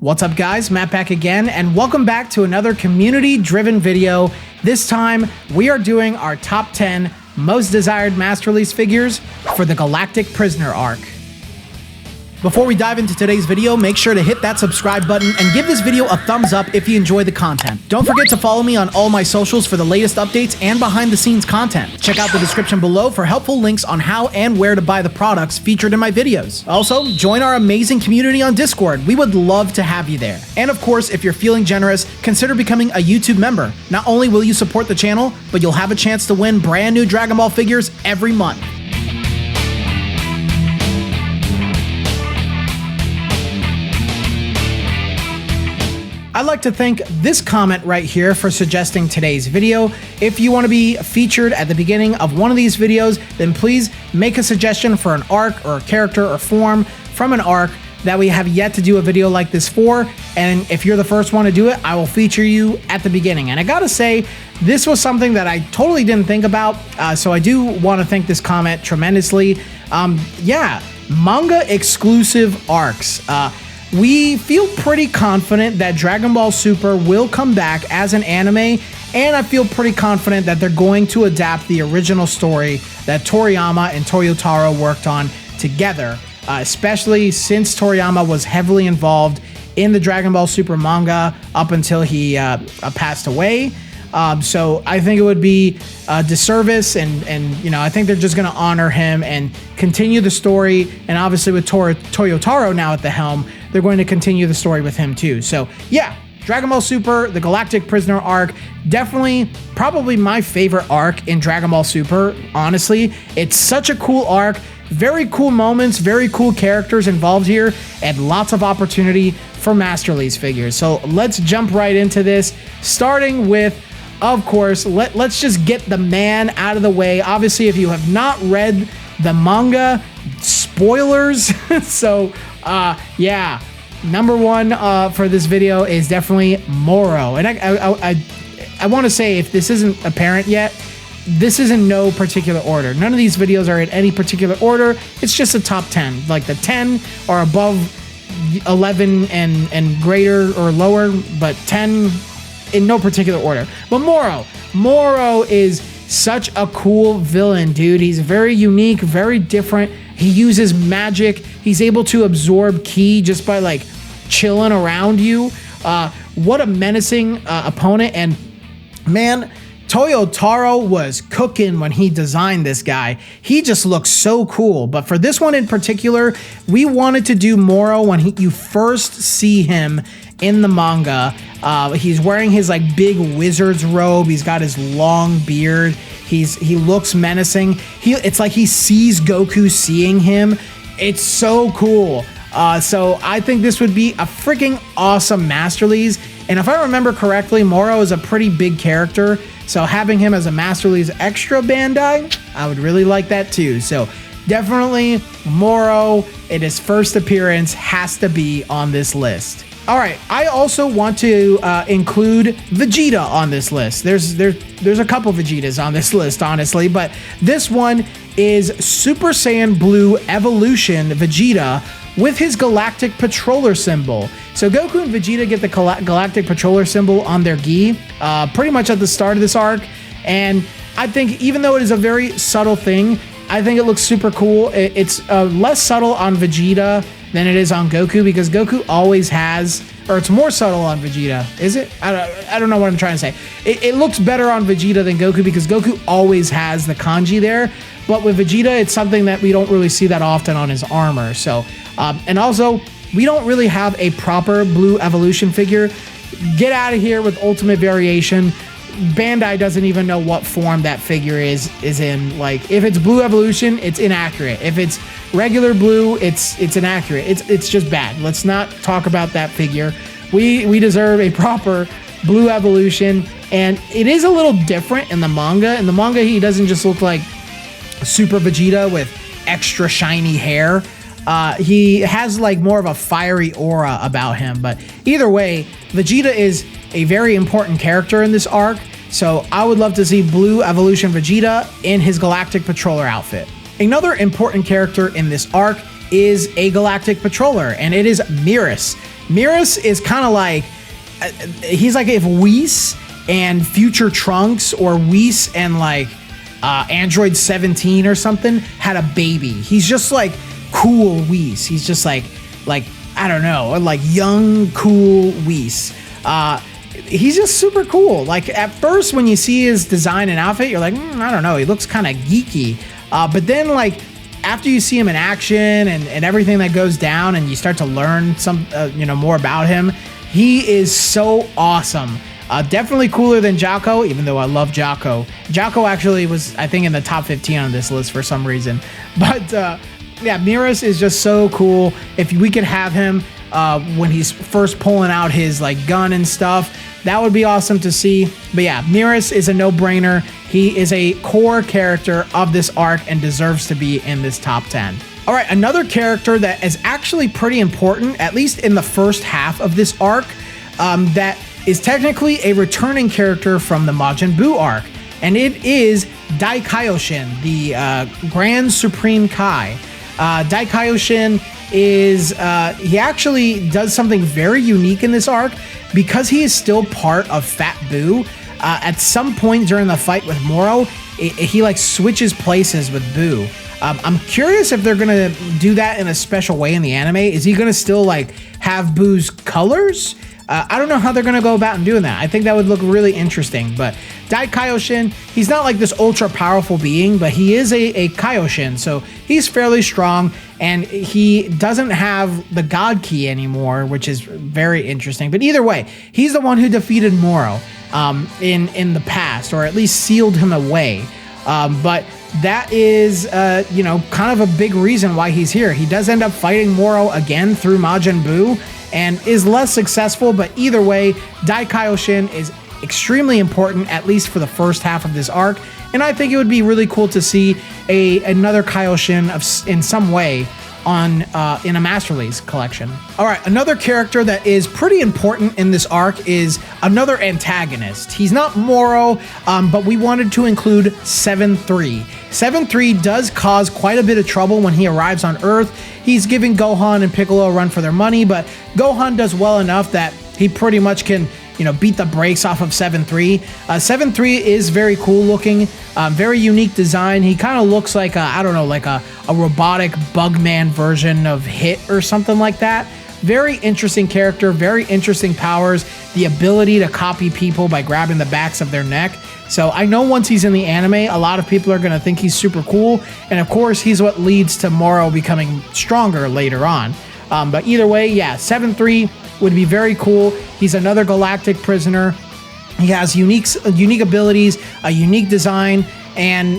What's up guys, Matt back again, and welcome back to another community-driven video. This time, we are doing our top 10 most desired Masterlise figures for the Galactic Prisoner arc. Before we dive into today's video, make sure to hit that subscribe button and give this video a thumbs up if you enjoy the content. Don't forget to follow me on all my socials for the latest updates and behind the scenes content. Check out the description below for helpful links on how and where to buy the products featured in my videos. Also, join our amazing community on Discord. We would love to have you there. And of course, if you're feeling generous, consider becoming a YouTube member. Not only will you support the channel, but you'll have a chance to win brand new Dragon Ball figures every month. I'd like to thank this comment right here for suggesting today's video. If you want to be featured at the beginning of one of these videos, then please make a suggestion for an arc or a character or form from an arc that we have yet to do a video like this for. And if you're the first one to do it, I will feature you at the beginning. And I gotta say, this was something that I totally didn't think about. So I do want to thank this comment tremendously. Yeah, manga exclusive arcs. We feel pretty confident that Dragon Ball Super will come back as an anime, and I feel pretty confident that they're going to adapt the original story that Toriyama and Toyotaro worked on together, especially since Toriyama was heavily involved in the Dragon Ball Super manga up until he passed away. So I think it would be a disservice, and you know, I think they're just going to honor him and continue the story. And obviously with Toyotaro now at the helm, they're going to continue the story with him too. So yeah, Dragon Ball Super, the Galactic Prisoner arc, definitely probably my favorite arc in Dragon Ball Super, honestly. It's such a cool arc, very cool moments, very cool characters involved here, and lots of opportunity for Masterlise figures. So let's jump right into this, starting with, of course, let's just get the man out of the way. Obviously, if you have not read the manga, spoilers. So yeah, number one for this video is definitely Moro. And I want to say, if this isn't apparent yet, this is in no particular order. None of these videos are in any particular order. It's just a top 10. Like the 10 are above 11 and greater or lower, but 10 in no particular order. But Moro is such a cool villain, dude. He's very unique, very different. He uses magic. He's able to absorb ki just by like chilling around you. What a menacing opponent. And man, Toyotaro was cooking when he designed this guy. He just looks so cool. But for this one in particular, we wanted to do Moro when you first see him in the manga. He's wearing his like big wizard's robe. He's got his long beard. He looks menacing. It's like he sees Goku seeing him. It's so cool. So I think this would be a freaking awesome Masterlise. And if I remember correctly, Moro is a pretty big character. So having him as a Masterlise extra Bandai, I would really like that too. So definitely Moro in his first appearance has to be on this list. All right, I also want to include Vegeta on this list. There's a couple Vegetas on this list, honestly, but this one is Super Saiyan Blue Evolution Vegeta with his Galactic Patroller symbol. So Goku and Vegeta get the Galactic Patroller symbol on their gi pretty much at the start of this arc, and I think even though it is a very subtle thing, I think it looks super cool. It's less subtle on Vegeta than it is on Goku, because Goku always has, or it's more subtle on Vegeta. Is it? I don't know what I'm trying to say. It looks better on Vegeta than Goku because Goku always has the kanji there. But with Vegeta, it's something that we don't really see that often on his armor. So, and also, we don't really have a proper Blue Evolution figure. Get out of here with Ultimate Variation. Bandai doesn't even know what form that figure is in. Like, if it's Blue Evolution, it's inaccurate. If it's regular blue, it's inaccurate. It's just bad. Let's not talk about that figure. We deserve a proper Blue Evolution, and it is a little different in the manga. In the manga, he doesn't just look like Super Vegeta with extra shiny hair. He has like more of a fiery aura about him. But either way, Vegeta is a very important character in this arc, so I would love to see Blue Evolution Vegeta in his Galactic Patroller outfit. Another important character in this arc is a Galactic Patroller, and it is Mirus. Mirus is kind of like, he's like if Whis and Future Trunks, or Whis and like Android 17 or something had a baby. He's just like cool Whis. He's just like I don't know, like young cool Whis. He's just super cool. Like at first when you see his design and outfit, you're like, I don't know, he looks kind of geeky. But then like after you see him in action and everything that goes down, and you start to learn some more about him, he is so awesome. Definitely cooler than Jocko, even though I love Jocko. Jocko actually was, I think, in the top 15 on this list for some reason. But yeah, Mirus is just so cool. If we could have him when he's first pulling out his like gun and stuff, that would be awesome to see. But yeah, Mirus is a no-brainer. He is a core character of this arc and deserves to be in this top 10. All right, another character that is actually pretty important, at least in the first half of this arc, that is technically a returning character from the Majin Buu arc, and it is Dai Kaioshin, the Grand Supreme Kai. Dai Kaioshin is, he actually does something very unique in this arc because he is still part of Fat Buu. At some point during the fight with Moro, he like switches places with Buu. I'm curious if they're gonna do that in a special way in the anime. Is he gonna still like have Buu's colors? I don't know how they're gonna go about and doing that. I think that would look really interesting. But Dai Kaioshin, he's not like this ultra powerful being, but he is a Kaioshin, so he's fairly strong, and he doesn't have the God Key anymore, which is very interesting. But either way, he's the one who defeated Moro in the past, or at least sealed him away. But that is, kind of a big reason why he's here. He does end up fighting Moro again through Majin Buu and is less successful, but either way, Dai Kaioshin is extremely important, at least for the first half of this arc, and I think it would be really cool to see another Kaioshin in some way on in a Masterlise collection. All right, another character that is pretty important in this arc is another antagonist. He's not Moro, but we wanted to include 7-3. 7-3 does cause quite a bit of trouble when he arrives on Earth. He's giving Gohan and Piccolo a run for their money, but Gohan does well enough that he pretty much can beat the brakes off of 7-3. 7-3 is very cool looking, very unique design. He kind of looks like a robotic Bugman version of Hit or something like that. Very interesting character, very interesting powers, the ability to copy people by grabbing the backs of their neck. So I know once he's in the anime, a lot of people are going to think he's super cool. And of course, he's what leads to Moro becoming stronger later on. But either way, yeah, 7-3 would be very cool. He's another galactic prisoner. He has unique abilities, a unique design, and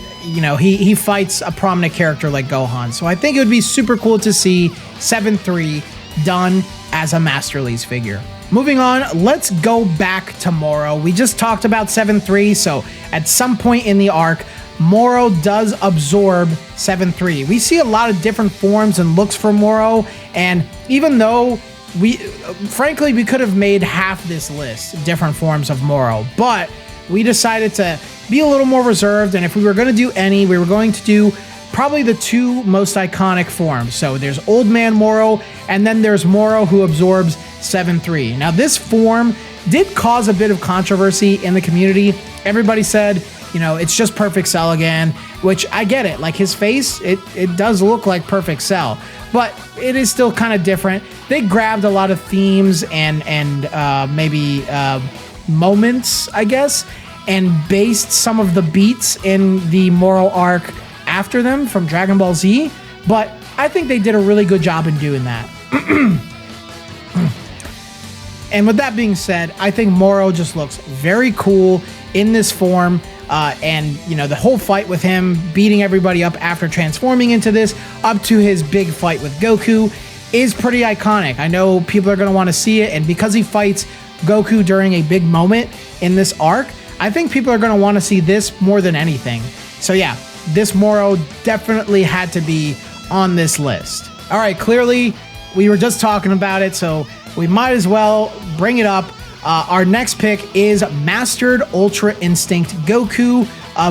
he fights a prominent character like Gohan. So I think it would be super cool to see 7-3 done as a Masterlise figure. Moving on, let's go back to Moro. We just talked about 7-3, so at some point in the arc, Moro does absorb 7-3. We see a lot of different forms and looks for Moro, and even though we could have made half this list different forms of Moro, but we decided to be a little more reserved, and if we were going to do any, we were going to do probably the two most iconic forms. So there's Old Man Moro, and then there's Moro who absorbs 7-3. Now this form did cause a bit of controversy in the community. Everybody said, it's just Perfect Cell again, which I get it. Like his face, it does look like Perfect Cell, but it is still kind of different. They grabbed a lot of themes and maybe moments, I guess, and based some of the beats in the Moro arc after them from Dragon Ball Z, but I think they did a really good job in doing that. And with that being said, I think Moro just looks very cool in this form. And the whole fight with him beating everybody up after transforming into this, up to his big fight with Goku, is pretty iconic. I know people are going to want to see it, and because he fights Goku during a big moment in this arc, I think people are going to want to see this more than anything. So yeah, this Moro definitely had to be on this list. All right, clearly we were just talking about it, so we might as well bring it up. Our next pick is Mastered Ultra Instinct Goku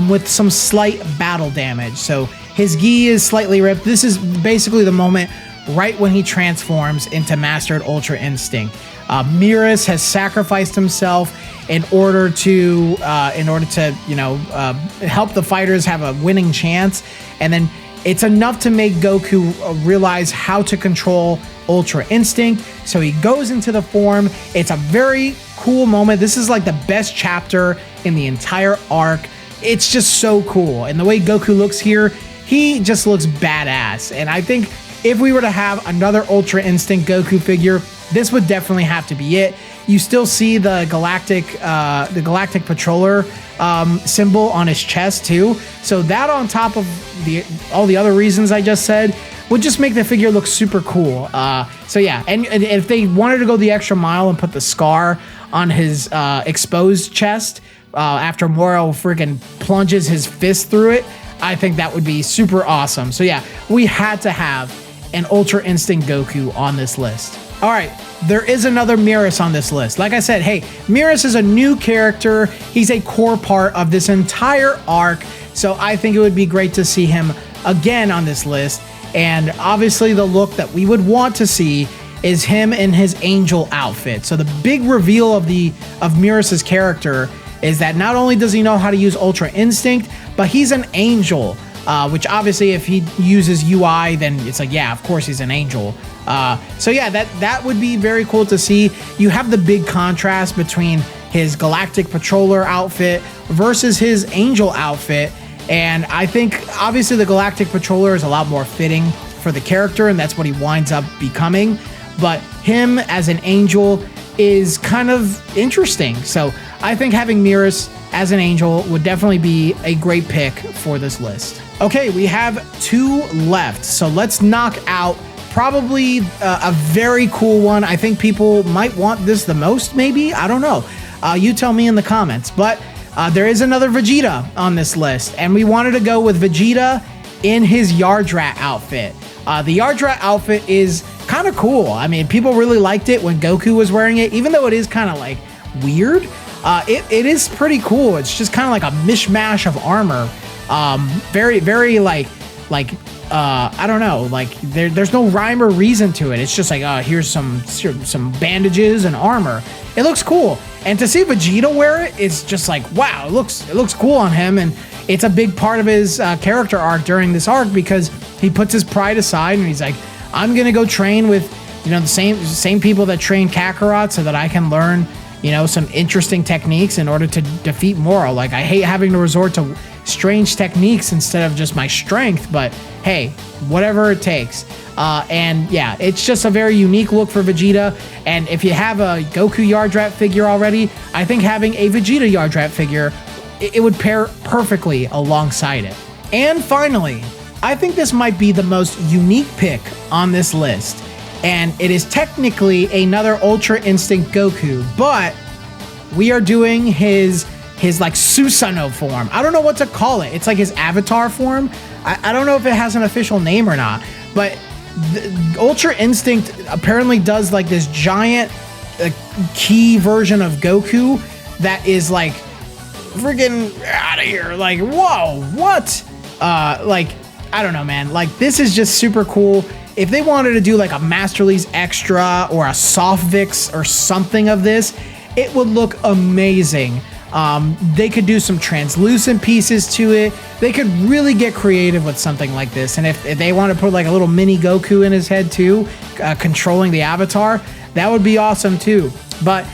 with some slight battle damage. So his gi is slightly ripped. This is basically the moment right when he transforms into Mastered Ultra Instinct. Mirus has sacrificed himself in order to help the fighters have a winning chance, and then it's enough to make Goku realize how to control Ultra Instinct. So he goes into the form. It's a very cool moment. This is like the best chapter in the entire arc. It's just so cool. And the way Goku looks here, he just looks badass. And I think if we were to have another Ultra Instinct Goku figure, this would definitely have to be it. You still see the Galactic Patroller symbol on his chest too. So that, on top of all the other reasons I just said, would just make the figure look super cool. So yeah, and if they wanted to go the extra mile and put the scar on his exposed chest after Moro freaking plunges his fist through it, I think that would be super awesome. So yeah, we had to have an Ultra Instinct Goku on this list. All right, there is another Mirus on this list. Like I said, hey, Mirus is a new character. He's a core part of this entire arc. So I think it would be great to see him again on this list. And obviously the look that we would want to see is him in his angel outfit. So the big reveal of Mirus's character is that not only does he know how to use Ultra Instinct, but he's an angel, which obviously if he uses UI, then it's like, yeah, of course he's an angel. So yeah, that would be very cool to see. You have the big contrast between his Galactic Patroller outfit versus his angel outfit. And I think obviously the Galactic Patroller is a lot more fitting for the character, and that's what he winds up becoming. But him as an angel is kind of interesting. So I think having Mirus as an angel would definitely be a great pick for this list. Okay, we have 2 left. So let's knock out probably a very cool one. I think people might want this the most, maybe. I don't know. You tell me in the comments. But there is another Vegeta on this list, and we wanted to go with Vegeta in his Yardrat outfit. The Yardrat outfit is kind of cool. I mean, people really liked it when Goku was wearing it, even though it is kind of like weird. It is pretty cool. It's just kind of like a mishmash of armor. Very like I don't know, like there's no rhyme or reason to it. It's just like, here's some bandages and armor. It looks cool. And to see Vegeta wear it is just like, wow, it looks cool on him. And it's a big part of his character arc during this arc, because he puts his pride aside and he's like, I'm gonna go train with, the same people that train Kakarot so that I can learn, some interesting techniques in order to defeat Moro. Like, I hate having to resort to strange techniques instead of just my strength, but hey, whatever it takes. And yeah, it's just a very unique look for Vegeta. And if you have a Goku Yardrat figure already, I think having a Vegeta Yardrat figure, it would pair perfectly alongside it. And finally, I think this might be the most unique pick on this list. And it is technically another Ultra Instinct Goku, but we are doing his like Susanoo form. I don't know what to call it. It's like his avatar form. I don't know if it has an official name or not, but the Ultra Instinct apparently does like this giant key version of Goku that is like freaking out of here. Like, whoa, what? Like, I don't know, man. Like, this is just super cool. If they wanted to do like a Masterlise Extra or a Soft Vix or something of this, it would look amazing. They could do some translucent pieces to it. They could really get creative with something like this. And if they want to put like a little mini Goku in his head too, controlling the avatar, that would be awesome too. But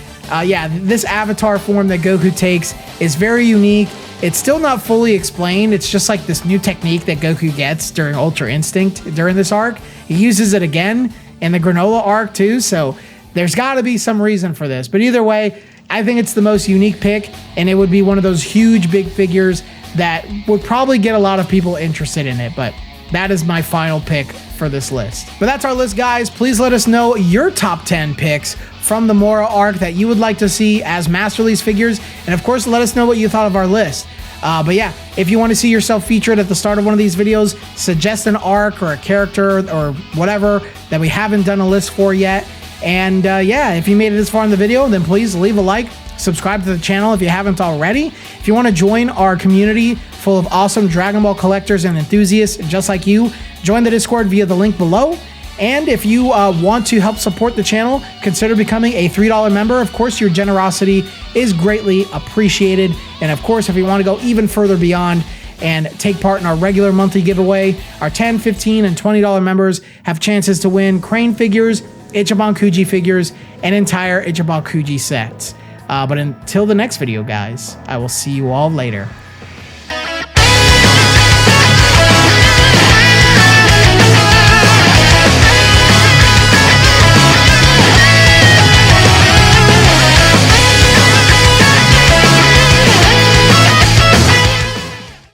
yeah, this avatar form that Goku takes is very unique. It's still not fully explained. It's just like this new technique that Goku gets during Ultra Instinct during this arc. He uses it again in the Granola arc too. So there's got to be some reason for this. But either way, I think it's the most unique pick, and it would be one of those huge big figures that would probably get a lot of people interested in it. But that is my final pick for this list. But that's our list, guys. Please let us know your top 10 picks from the Moro arc that you would like to see as Masterlise figures. And of course, let us know what you thought of our list. But yeah, if you want to see yourself featured at the start of one of these videos, suggest an arc or a character or whatever that we haven't done a list for yet. And yeah, if you made it this far in the video, then please leave a like, subscribe to the channel if you haven't already. If you want to join our community full of awesome Dragon Ball collectors and enthusiasts just like you, join the Discord via the link below. And if you want to help support the channel, consider becoming a $3 member. Of course, your generosity is greatly appreciated. And of course, if you want to go even further beyond and take part in our regular monthly giveaway, our $10, $15, and $20 members have chances to win Crane figures, Ichiban Kuji figures, and entire Ichiban Kuji sets. But until the next video, guys, I will see you all later.